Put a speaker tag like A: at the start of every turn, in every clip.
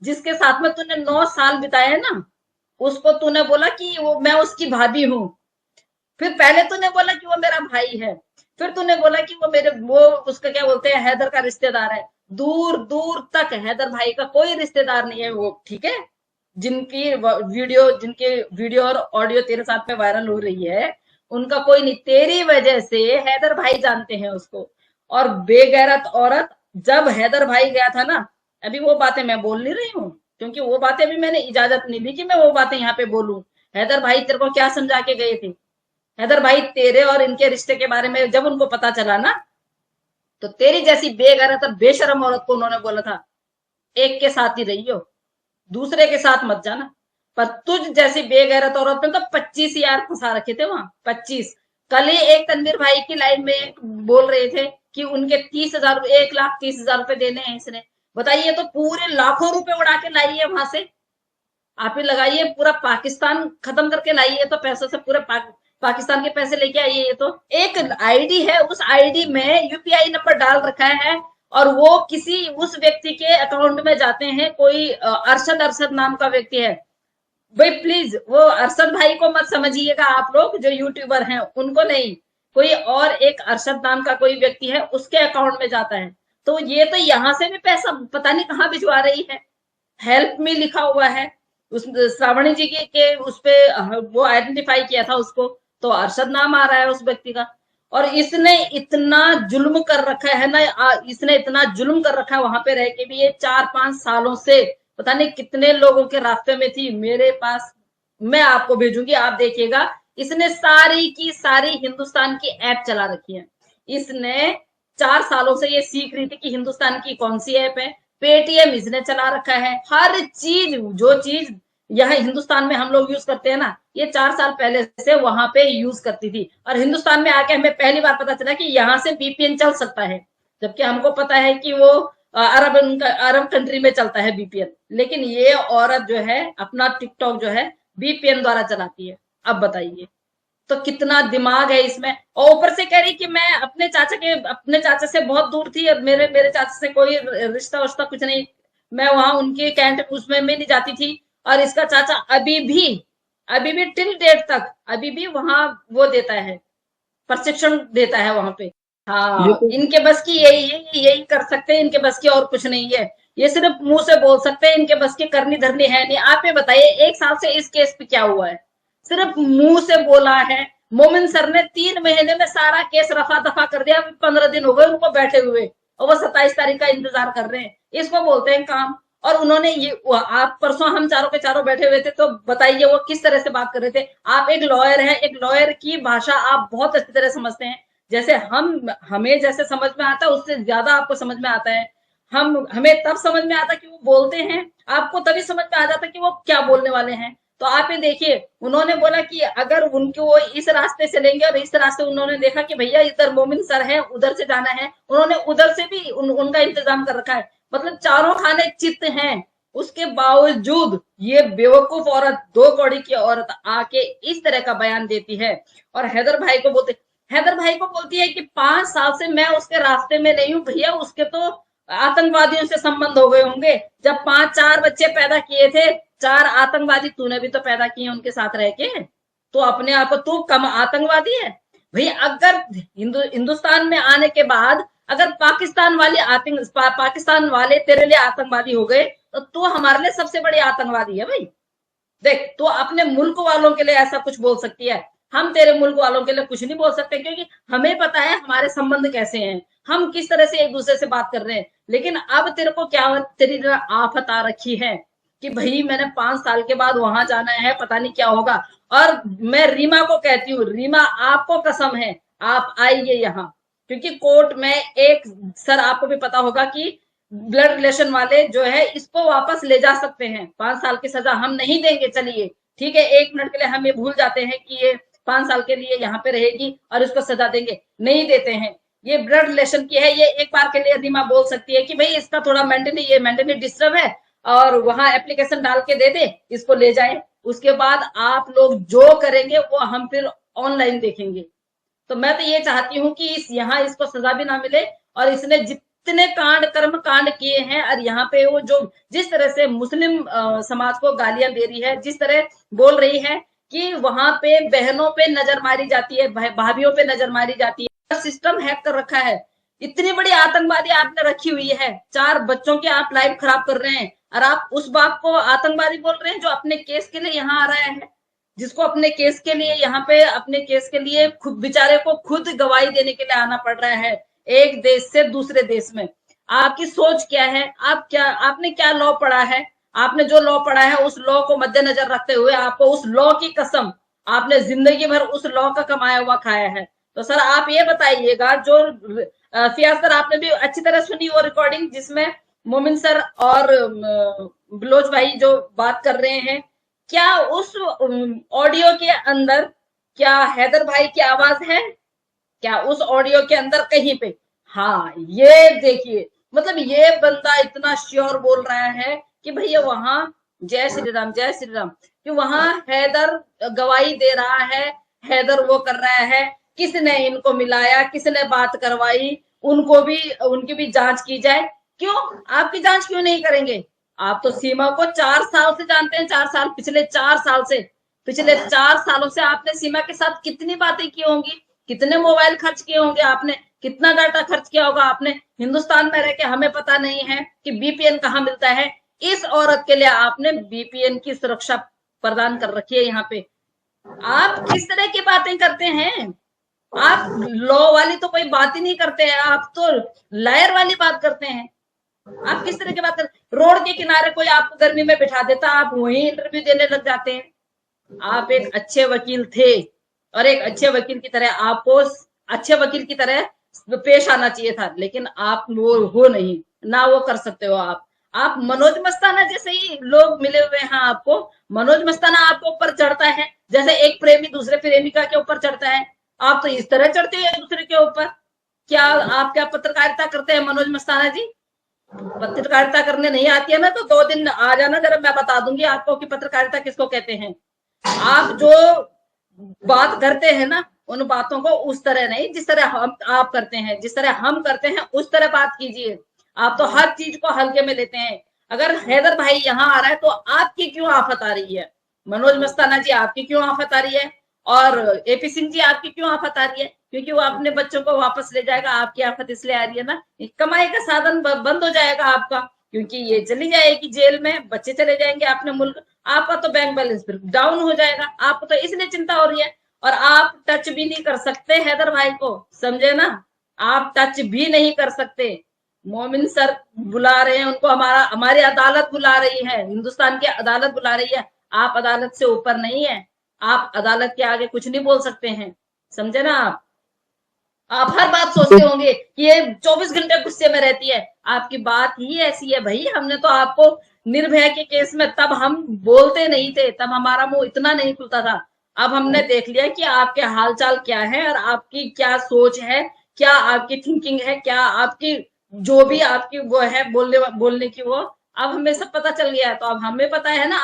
A: जिसके साथ में तूने 9 साल बिताए ना, उसको तूने बोला कि वो मैं उसकी भाभी हूँ। फिर पहले तूने बोला कि वो मेरा भाई है, फिर तूने बोला कि वो उसका क्या बोलते हैं, हैदर का रिश्तेदार है। दूर दूर तक हैदर भाई का कोई रिश्तेदार नहीं है वो, ठीक है। जिनके वीडियो और ऑडियो तेरे साथ में वायरल हो रही है, उनका कोई नहीं। तेरी वजह से हैदर भाई जानते हैं उसको। और बेगैरत औरत, जब हैदर भाई गया था ना, अभी वो बातें मैं बोल नहीं रही हूँ, क्योंकि वो बातें अभी मैंने इजाजत नहीं दी कि मैं वो बातें यहाँ पे बोलूं। हैदर भाई तेरे को क्या समझा के गए थे? हैदर भाई तेरे और इनके रिश्ते के बारे में जब उनको पता चला ना, तो तेरी जैसी बेगैरत और बेशरम औरत को उन्होंने बोला था, एक के साथ ही रहियो, दूसरे के साथ मत जाना। पर तुझ जैसी बेगैरत औरत ने तो 25 यार फंसा रखे थे वहां, 25। कल ही एक तनवीर भाई की लाइन में बोल रहे थे कि उनके 30,000, 1,30,000 रुपए देने हैं इसने। बताइए, तो पूरे लाखों रुपए उड़ा के लाई है वहां से। आप ही लगाइए, पूरा पाकिस्तान खत्म करके लाइए, तो पैसों से पूरे पाकिस्तान के पैसे लेके आइए। ये तो एक आईडी है, उस आईडी में यूपीआई नंबर डाल रखा है, और वो किसी उस व्यक्ति के अकाउंट में जाते हैं। कोई अरशद अरशद नाम का व्यक्ति है। भाई प्लीज, वो अरशद भाई को मत समझिएगा आप लोग जो यूट्यूबर हैं, उनको नहीं। कोई और एक अरशद नाम का कोई व्यक्ति है, उसके अकाउंट में जाता है। तो ये तो यहां से भी पैसा पता नहीं कहां भिजवा रही है। हेल्प मी लिखा हुआ है उस श्रावणी जी के उस पे, वो आइडेंटिफाई किया था उसको, तो अरशद नाम आ रहा है उस व्यक्ति का। और इसने इतना जुल्म कर रखा है ना, इसने इतना जुल्म कर रखा है वहां पे रह के भी। ये 4-5 सालों से पता नहीं कितने लोगों के रास्ते में थी मेरे पास। मैं आपको भेजूंगी, आप देखिएगा। इसने सारी की सारी हिंदुस्तान की ऐप चला रखी है। इसने 4 सालों से ये सीख रही थी कि हिंदुस्तान की कौन सी ऐप है। पेटीएम इसने चला रखा है। हर चीज, जो चीज यहाँ हिंदुस्तान में हम लोग यूज करते हैं ना, ये 4 साल पहले से वहां पे यूज करती थी। और हिंदुस्तान में आके हमें पहली बार पता चला कि यहाँ से बीपीएन चल सकता है, जबकि हमको पता है कि वो अरब कंट्री में चलता है बीपीएन। लेकिन ये औरत जो है अपना टिकटॉक जो है बीपीएन द्वारा चलाती है। अब बताइए, तो कितना दिमाग है इसमें। और ऊपर से कह रही कि मैं अपने चाचा से बहुत दूर थी, और मेरे मेरे चाचा से कोई रिश्ता उश्ता कुछ नहीं, मैं वहां उनके कैंट उसमें में नहीं जाती थी। और इसका चाचा अभी भी टिल डेट तक अभी भी वहां वो देता है, प्रशिक्षण देता है वहां पे।
B: ये
A: हाँ,
B: तो
A: इनके बस की यही कर सकते हैं, इनके बस की और कुछ नहीं है। ये सिर्फ मुंह से बोल सकते हैं, इनके बस की करनी धरनी है नहीं। आप ये बताइए, 1 साल से इस केस पे क्या हुआ है? सिर्फ मुंह से बोला है। मोमिन सर ने 3 महीने में सारा केस रफा दफा कर दिया। अभी 15 दिन हो गए उनको बैठे हुए, और वो 27 तारीख का इंतजार कर रहे हैं। इसको बोलते हैं काम। और उन्होंने ये, आप परसों हम चारों के चारों बैठे हुए थे, तो बताइए वो किस तरह से बात कर रहे थे। आप एक लॉयर हैं, एक लॉयर की भाषा आप बहुत अच्छी तरह समझते हैं। जैसे हमें जैसे समझ में आता है, उससे ज्यादा आपको समझ में आता है। हमें तब समझ में आता कि वो बोलते हैं, आपको तभी समझ में आ जाता कि वो क्या बोलने वाले हैं। तो आप ये देखिए, उन्होंने बोला कि अगर उनको वो इस रास्ते से लेंगे, और इस रास्ते उन्होंने देखा कि भैया इधर मोमिन सर है, उधर से जाना है, उन्होंने उधर से भी उनका इंतजाम कर रखा है। मतलब चारों खाने चित हैं। उसके बावजूद ये बेवकूफ औरत, 2 कौड़ी की औरत आके इस तरह का बयान देती है। और हैदर भाई को बोलती है कि 5 साल से मैं उसके रास्ते में नहीं हूं। भैया, उसके तो आतंकवादियों से संबंध हो गए होंगे। जब 5-4 बच्चे पैदा किए थे, 4 आतंकवादी तूने भी तो पैदा किए उनके साथ रह के। तो अपने आप को तू कम आतंकवादी है? भैया, अगर हिंदुस्तान में आने के बाद अगर पाकिस्तान वाले तेरे लिए आतंकवादी हो गए, तो तू हमारे लिए सबसे बड़ी आतंकवादी है भाई। देख, तो अपने मुल्क वालों के लिए ऐसा कुछ बोल सकती है। हम तेरे मुल्क वालों के लिए कुछ नहीं बोल सकते, क्योंकि हमें पता है हमारे संबंध कैसे हैं, हम किस तरह से एक दूसरे से बात कर रहे हैं। लेकिन अब तेरे को क्या, तेरी आफत आ रखी है कि भाई मैंने 5 साल के बाद वहां जाना है, पता नहीं क्या होगा। और मैं रीमा को कहती हूँ, रीमा आपको कसम है, आप आइए यहाँ। क्योंकि कोर्ट में एक, सर आपको भी पता होगा कि ब्लड रिलेशन वाले जो है इसको वापस ले जा सकते हैं। 5 साल की सजा हम नहीं देंगे, चलिए ठीक है, 1 मिनट के लिए हम ये भूल जाते हैं कि ये 5 साल के लिए यहाँ पे रहेगी और इसको सजा देंगे, नहीं देते हैं। ये ब्लड रिलेशन की है, ये एक बार के लिए रीमा बोल सकती है कि भाई इसका थोड़ा मेंटली डिस्टर्ब है, और वहां एप्लीकेशन डाल के दे दे, इसको ले जाए। उसके बाद आप लोग जो करेंगे वो हम फिर ऑनलाइन देखेंगे। तो मैं तो ये चाहती हूँ कि यहाँ इसको सजा भी ना मिले, और इसने इतने कर्म कांड किए हैं। और यहाँ पे वो जो जिस तरह से मुस्लिम समाज को गालियां दे रही है, जिस तरह बोल रही है कि वहां पे बहनों पे नजर मारी जाती है, भाभीियों पे नजर मारी जाती है, सिस्टम हैक कर रखा है। इतनी बड़ी आतंकवादी आपने रखी हुई है, 4 बच्चों की आप लाइफ खराब कर रहे हैं, और आप उस बाप को आतंकवादी बोल रहे हैं जो अपने केस के लिए यहाँ आ रहा है, जिसको अपने केस के लिए यहाँ पे अपने केस के लिए खुद बेचारे को खुद गवाही देने के लिए आना पड़ रहा है, एक देश से दूसरे देश में। आपकी सोच क्या है? आपने क्या लॉ पढ़ा है? आपने जो लॉ पढ़ा है उस लॉ को मद्देनजर रखते हुए आपको उस लॉ की कसम, आपने जिंदगी भर उस लॉ का कमाया हुआ खाया है। तो सर आप ये बताइएगा, जो फियाज सर आपने भी अच्छी तरह सुनी वो रिकॉर्डिंग जिसमें मोमिन सर और बलोच भाई जो बात कर रहे हैं, क्या उस ऑडियो के अंदर क्या हैदर भाई की आवाज है? क्या उस ऑडियो के अंदर कहीं पे? हाँ, ये देखिए, मतलब ये बंदा इतना श्योर बोल रहा है कि भैया वहां जय श्री राम, जय श्री राम, कि वहां हैदर गवाही दे रहा है, हैदर वो कर रहा है, किसने इनको मिलाया, किसने बात करवाई, उनको भी उनकी भी जांच की जाए। क्यों? आपकी जांच क्यों नहीं करेंगे? आप तो सीमा को 4 साल से जानते हैं, 4 साल, पिछले 4 साल से, पिछले 4 सालों से आपने सीमा के साथ कितनी बातें की होंगी, कितने मोबाइल खर्च किए होंगे आपने, कितना डाटा खर्च किया होगा आपने। हिंदुस्तान में रह के हमें पता नहीं है कि बीपीएन कहाँ मिलता है। इस औरत के लिए आपने बीपीएन की सुरक्षा प्रदान कर रखी है यहाँ पे। आप किस तरह की बातें करते हैं? आप लॉ वाली तो कोई बात ही नहीं करते हैं, आप तो लायर वाली बात करते हैं। आप किस तरह की बात कर, रोड के किनारे कोई आपको गर्मी में बिठा देता, आप वहीं इंटरव्यू देने लग जाते हैं। आप एक अच्छे वकील थे, और एक अच्छे वकील की तरह आपको अच्छे वकील की तरह पेश आना चाहिए था, लेकिन आप वो हो नहीं, ना वो कर सकते हो। आप मनोज मस्ताना जैसे ही लोग मिले हुए हैं आपको। मनोज मस्ताना आपके ऊपर चढ़ता है जैसे एक प्रेमी दूसरे प्रेमिका के ऊपर चढ़ता है, आप तो इस तरह चढ़ते हैं दूसरे के ऊपर। क्या आप क्या पत्रकारिता करते हैं मनोज मस्ताना जी? पत्रकारिता करने नहीं आती है ना तो 2 दिन आ जाना, जरा मैं बता दूंगी आपको कि पत्रकारिता किसको कहते हैं। आप जो बात करते हैं ना, उन बातों को उस तरह नहीं जिस तरह आप करते हैं, जिस तरह हम करते हैं उस तरह बात कीजिए। आप तो हर चीज को हल्के में लेते हैं। अगर हैदर भाई यहाँ आ रहा है तो आपकी क्यों आफत आ रही है? मनोज मस्ताना जी आपकी क्यों आफत आ रही है? और एपी सिंह जी आपकी क्यों आफत आ रही है? क्योंकि वो अपने बच्चों को वापस ले जाएगा। आपकी आफत इसलिए आ रही है ना, कमाई का साधन बंद हो जाएगा आपका, क्योंकि ये चली जाएगी जेल में, बच्चे चले जाएंगे अपने मुल्क, आपका तो बैंक बैलेंस फिर डाउन हो जाएगा। आपको तो इसलिए चिंता हो रही है। और आप टच भी नहीं कर सकते हैदर भाई को, समझे ना? आप टच भी नहीं कर सकते। मोमिन सर बुला रहे हैं उनको, हमारी अदालत बुला रही है, हिंदुस्तान की अदालत बुला रही है। आप अदालत से ऊपर नहीं है, आप अदालत के आगे कुछ नहीं बोल सकते हैं, समझे ना? आप हर बात सोचते होंगे कि ये 24 घंटे गुस्से में रहती है। आपकी बात ही ऐसी है भाई। हमने तो आपको निर्भया के केस में तब हम बोलते नहीं थे, तब हमारा मुंह इतना नहीं खुलता था। अब हमने देख लिया कि आपके हालचाल क्या है और आपकी क्या सोच है, क्या आपकी थिंकिंग है, क्या आपकी जो भी आपकी वो है बोलने की, वो अब हमें सब पता चल गया है। तो अब हमें पता है ना,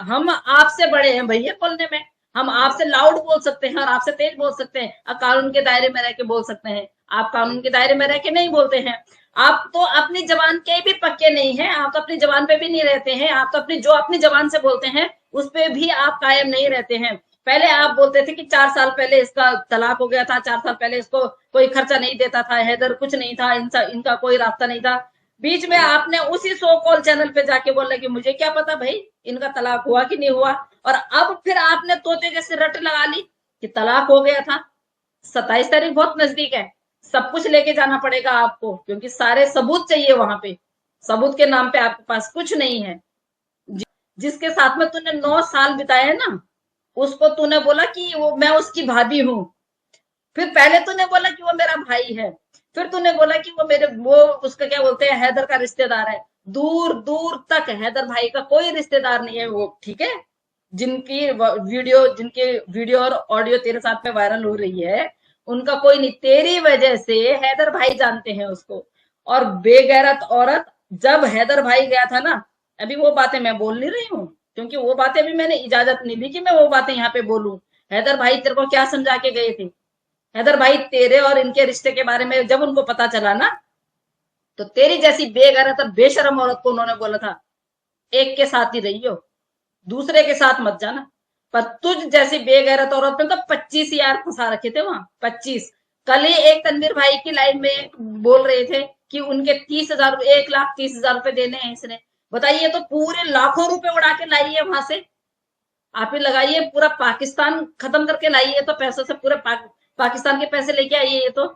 A: हम आपसे बड़े हैं भैया बोलने में। हम आपसे लाउड बोल सकते हैं और आपसे तेज बोल सकते हैं, और कानून के दायरे में रह के बोल सकते हैं। आप कानून के दायरे में रह के नहीं बोलते हैं। आप तो अपनी जबान के भी पक्के नहीं है, आप तो अपनी जबान पे भी नहीं रहते हैं। आप तो जो अपनी जबान से बोलते हैं उस पे भी आप कायम नहीं रहते हैं। पहले आप बोलते थे कि 4 साल पहले इसका तलाक हो गया था, 4 साल पहले इसको कोई खर्चा नहीं देता था, हैदर कुछ नहीं था, इनका कोई रास्ता नहीं था। बीच में आपने उसी सो कॉल चैनल पे जाके बोला कि मुझे क्या पता भाई इनका तलाक हुआ कि नहीं हुआ। और अब फिर आपने तोते जैसे रट लगा ली कि तलाक हो गया था। 27 तारीख बहुत नजदीक है, सब कुछ लेके जाना पड़ेगा आपको, क्योंकि सारे सबूत चाहिए वहां पे। सबूत के नाम पे आपके पास कुछ नहीं है। जिसके साथ में तूने 9 साल बिताए ना, उसको तूने बोला कि वो मैं उसकी भाभी हूं। फिर पहले तूने बोला कि वो मेरा भाई है, फिर तूने बोला कि वो उसका क्या बोलते हैं, हैदर का रिश्तेदार है। दूर दूर तक हैदर भाई का कोई रिश्तेदार नहीं है वो, ठीक है? जिनके वीडियो और ऑडियो तेरे साथ में वायरल हो रही है, उनका कोई नहीं। तेरी वजह से हैदर भाई जानते हैं उसको। और बेगैरत औरत, जब हैदर भाई गया था ना, अभी वो बातें मैं बोल नहीं रही हूँ, क्योंकि वो बातें भी मैंने इजाजत नहीं दी कि मैं वो बातें यहाँ पे बोलूं। हैदर भाई तेरे को क्या समझा के गए थे? हैदर भाई तेरे और इनके रिश्ते के बारे में जब उनको पता चला ना, तो तेरी जैसी बेगैरत बेशरम औरत को उन्होंने बोला था एक के साथ ही रही हो, दूसरे के साथ मत जाना। पर तुझ जैसी बेगैरत औरत ने तो 25 यार फंसा रखे थे वहां, 25। कल ही एक तनवीर भाई की लाइव में बोल रहे थे कि उनके 30,000, 1,30,000 रुपए देने हैं इसने। बताइए, तो पूरे लाखों रुपए उड़ा के लाई है वहां से। आप ही लगाइए, पूरा पाकिस्तान खत्म करके लाई है, तो पैसों से पूरे पाकिस्तान के पैसे लेके आई है ये तो।